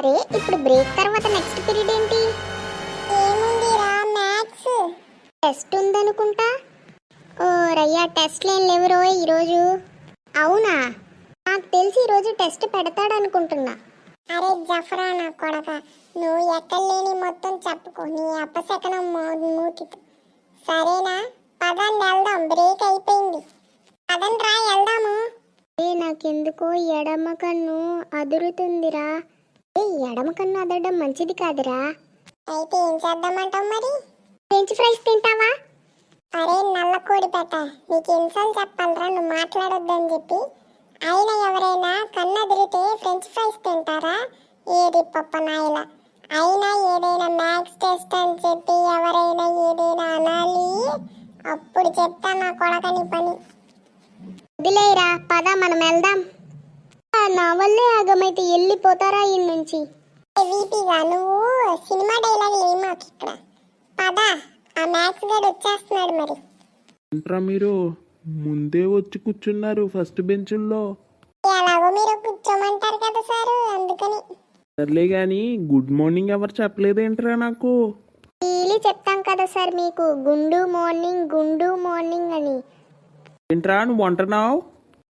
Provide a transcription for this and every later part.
అరే ఇప్పుడు బ్రేక్ తర్వాత నెక్స్ట్ పీరియడ్ ఏంటి? ఏముందిరా మ్యాథ్స్. టెస్ట్ ఉందనుకుంటా. ఓ రయ్యా, టెస్ట్లు ఏం లేవురో ఈరోజు. అవునా? నాకు తెలిసి ఈరోజు టెస్ట్ పెడతాడనుకుంటున్నా. అరే జఫరా నా కొడక, నువ్వు ఎక్కడ లేని మొత్తం చెప్పుకో నీ అపశకనం మూతితో. సరేనా, పదండి వెళ్దాం, బ్రేక్ అయిపోయింది. పదండి రా వెళ్దాము. నాకెందుకో ఎడమ కన్ను అదురుతుందిరా. ఎడమ కన్ను అదరడం మంచిది కాదురా. అయితే ఏం చేద్దామంటావు మరి? ఫ్రెంచ్ ఫ్రైస్ తింటావా? అరే నల్ల కోడి పెట్ట, నీకు ఎన్నిసార్లు చెప్పాలరా నువ్వు మాట్లాడొద్దని చెప్పి. అయినా ఎవరైనా కన్ను అదిరితే ఫ్రెంచ్ ఫ్రైస్ తింటారా? ఏది పప్ప నాయల. అయినా ఏదైనా మ్యాథ్స్ టెస్ట్ అని చెప్పి ఎవరైనా ఏదైనా అనాలి, అప్పుడు చెప్తా నా కొడకని పని. వదిలేరా, పద మనం వెళ్దాం. నా వల్లే ఆగమైతే వెళ్ళిపోతారా ఈ నుంచి. వీపీగా నువ్వు సినిమా డైలాగులు ఏమాకు ఇక్కడ. పద, ఆ మ్యాథ్స్ గడు వచ్చేస్తున్నాడు మరి. ఏంట్రా మీరు ముందే వచ్చి కూర్చున్నారు ఫస్ట్ బెంచుల్లో? ఎలాగో మీరు కూర్చోమంటారు కదా సారు, అందుకని. సర్లే కానీ గుడ్ మార్నింగ్ ఎవరు చెప్పలేదేంట్రా నాకు? డైలీ చెప్తాం కదా సార్ మీకు, గుండు మార్నింగ్ అని. ఏంట్రా నువ్వు అంటున్నావు?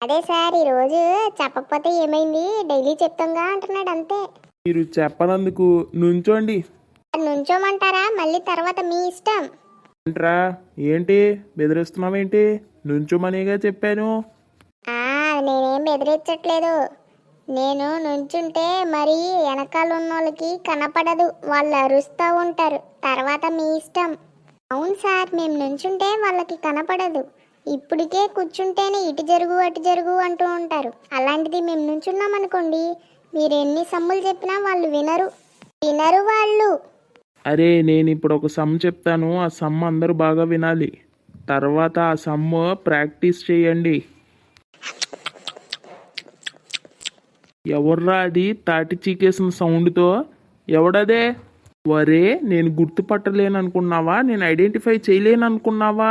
అదే సార్, ఈరోజు చెప్పకపోతే ఏమైంది, డైలీ చెప్తాంగా అంటున్నాడు అంతే. మీరు చెప్పనందుకు నుంచోండి. నుంచోమంటారా? మళ్ళీ తర్వాత మీ ఇష్టం. ఏంట్రా ఏంటి బెదిరిస్తున్నావేంటి? నుంచోమనేగా చెప్పాను. నేనేం బెదిరించట్లేదు. నేను నుంచుంటే మరి వెనకాల ఉన్న వాళ్ళకి కనపడదు, వాళ్ళు అరుస్తూ ఉంటారు. తర్వాత మీ ఇష్టం. అవును సార్, మేము నుంచుంటే వాళ్ళకి కనపడదు. ఇప్పటికే కూర్చుంటేనే ఇటు జరుగు అటు జరుగు అంటూ ఉంటారు. అలాంటిది మేము నుంచున్నాం అనుకోండి, మీరు ఎన్ని సమ్ములు చెప్పినా వాళ్ళు వినరు వాళ్ళు. అరే నేను ఇప్పుడు ఒక సమ్ చెప్తాను, ఆ సమ్ అందరూ బాగా వినాలి. తర్వాత ఆ సమ్ ప్రాక్టీస్ చేయండి. ఎవర్రా అది తాటి చీకేసిన సౌండ్తో? ఎవడదే? వరే, నేను గుర్తుపట్టలేననుకున్నావా? నేను ఐడెంటిఫై చేయలేననుకున్నావా?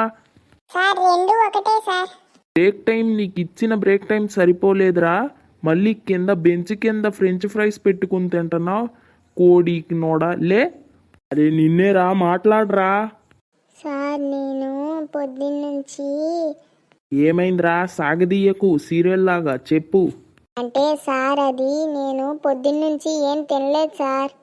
సార్ రెండు ఒకటే సార్. బ్రేక్ టైం నీకు ఇచ్చిన బ్రేక్ టైం సరిపోలేదురా? మళ్ళీ కింద బెంచ్ కింద ఫ్రెంచ్ ఫ్రైస్ పెట్టుకుని తింటున్నావు. కోడికి నోడా లే. అరే నిన్నేరా, మాట్లాడరా. సార్ నేను పొద్దున్నుంచి. ఏమైందిరా? సాగదీయకు, సీరియల్ లాగా చెప్పు. అంటే సార్, అది నేను పొద్దున్నుంచి ఏం తినలేదు సార్.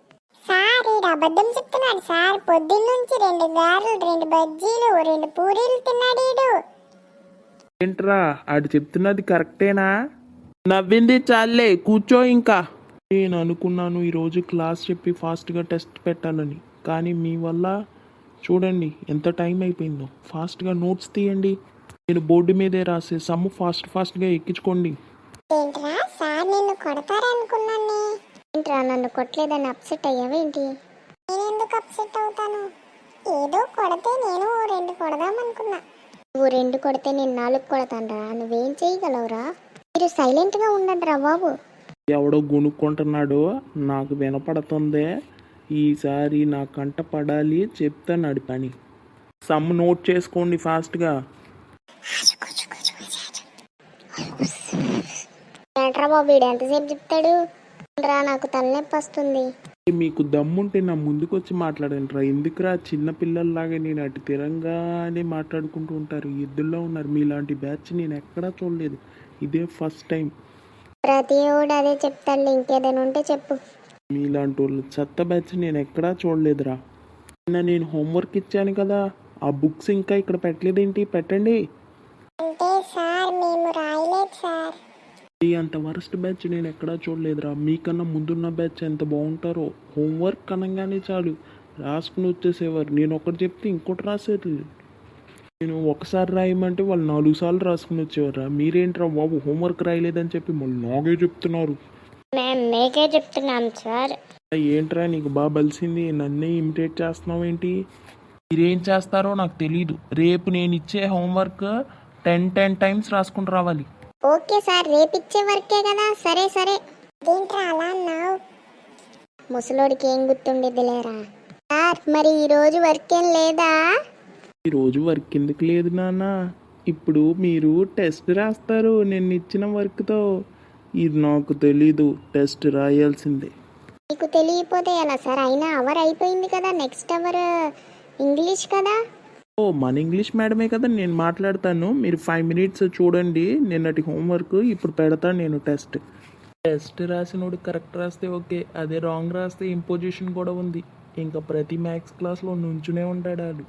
సార్ ఈడు అబద్ధం చెప్తున్నాడు సార్. పొద్దున్నుంచి 2 గారెలు, 2 బజ్జీలు, 2 పూరీలు తిన్నాడు ఈడు. ఏంట్రా ఆడు చెప్తున్నది కరెక్టేనా? నవ్వింది చాలే, కూర్చో ఇంకా. నేను అనుకున్నాను ఈరోజు క్లాస్ చెప్పి ఫాస్ట్గా టెస్ట్ పెట్టాలని, కానీ మీ వల్ల చూడండి ఎంత టైం అయిపోయిందో. ఫాస్ట్గా నోట్స్ తీయండి, నేను బోర్డు మీదే రాసే సమ్ము ఫాస్ట్గా ఎక్కించుకోండి. ఏంట్రా సార్ నిన్ను కొడతారనుకున్నాను. ఏంట్రా నన్ను కొట్టలేదని అప్సెట్ అయ్యావేంటి? నేను ఎందుకు అప్సెట్ అవుతాను? ఏదో కొడితే నేను 2 కొడదామనుకున్నా. నువ్వు 2 కొడితే నేను 4 కొడతానురా. నువ్వేం చేయగలవురా? మీరు సైలెంట్గా ఉండండి రా బాబు. ఎవడో గుణుక్కుంటున్నాడో నాకు వినపడుతుందే. ఈసారి నా కంట పడాలి, చెప్తాను పని. సమ్ నోట్ చేసుకోండి ఫాస్ట్గా. ఏంట్రా బాబు, వీడు ఎంతసేపు చెప్తాడు రా, నాకు తలనొప్పి వస్తుంది. మీకు దమ్ముంటే నా ముందుకు వచ్చి మాట్లాడండి రా. ఎందుకురా చిన్న పిల్లల్లాగా నేను అటు తిరంగానే మాట్లాడుకుంటూ ఉంటారు. ఎద్దుల్లో ఉన్నారు మీలాంటి బ్యాచ్ నేను ఎక్కడా చూడలేదు. ఇదే ఫస్ట్ టైం. ప్రతి ఓడు అదే చెప్తాడు, ఇంకేదైనా ఉంటే చెప్పు. మీలాంటి వాళ్ళు చెత్త బ్యాచ్ నేను ఎక్కడా చూడలేదురా. నిన్న నేను హోంవర్క్ ఇచ్చాను కదా, ఆ బుక్స్ ఇంకా ఇక్కడ పెట్టలేదేంటి? పెట్టండి. అంటే సార్ మేము రాయలేదు సార్. అంత వరస్ట్ బ్యాచ్ నేను ఎక్కడా చూడలేదురా. మీకన్నా ముందున్న బ్యాచ్ ఎంత బాగుంటారో. హోంవర్క్ అనగానే చాలు రాసుకుని వచ్చేసేవారు. నేను ఒకటి చెప్తే ఇంకోటి రాసేది. నేను ఒకసారి రాయమంటే వాళ్ళు 4 సార్లు రాసుకుని వచ్చేవారా. మీరేంట్రా బాబు హోంవర్క్ రాయలేదని చెప్పి మళ్ళీ నాకే చెప్తున్నారు. మీకే చెప్తున్నాం సార్. ఏంట్రా నీకు బాగా బలిసింది, నన్నే ఇమిటేట్ చేస్తున్నావు ఏంటి? మీరేం చేస్తారో నాకు తెలీదు. రేపు నేను ఇచ్చే హోంవర్క్ 10 టైమ్స్ రాసుకుని రావాలి. ఓకే సార్, రేపిచ్చే వర్కే కదా. సరే సరే. ఏంట్రా అలా అన్నావు? ముసలోడికి ఏం గుర్తుండేది లేరా. సార్ మరి ఈరోజు వర్క్ ఏం లేదా? ఈరోజు వర్క్ ఎందుకు లేదు నాన్న? ఇప్పుడు మీరు టెస్ట్ రాస్తారు నేను ఇచ్చిన వర్క్తో. ఇది నాకు తెలీదు, టెస్ట్ రాయాల్సిందే. మీకు తెలియపోతే ఎలా సార్? అయినా అవర్ అయిపోయింది కదా, నెక్స్ట్ అవర్ ఇంగ్లీష్ కదా. ఓ మన ఇంగ్లీష్ మేడమే కదా, నేను మాట్లాడతాను. మీరు 5 మినిట్స్ చూడండి నిన్నటి హోంవర్క్. ఇప్పుడు పెడతాను నేను టెస్ట్ రాసినోడు కరెక్ట్ రాస్తే ఓకే, అదే రాంగ్ రాస్తే ఇంపోజిషన్ కూడా ఉంది. ఇంకా ప్రతి మ్యాథ్స్ క్లాస్లో నుంచునే ఉంటాడు ఆడు.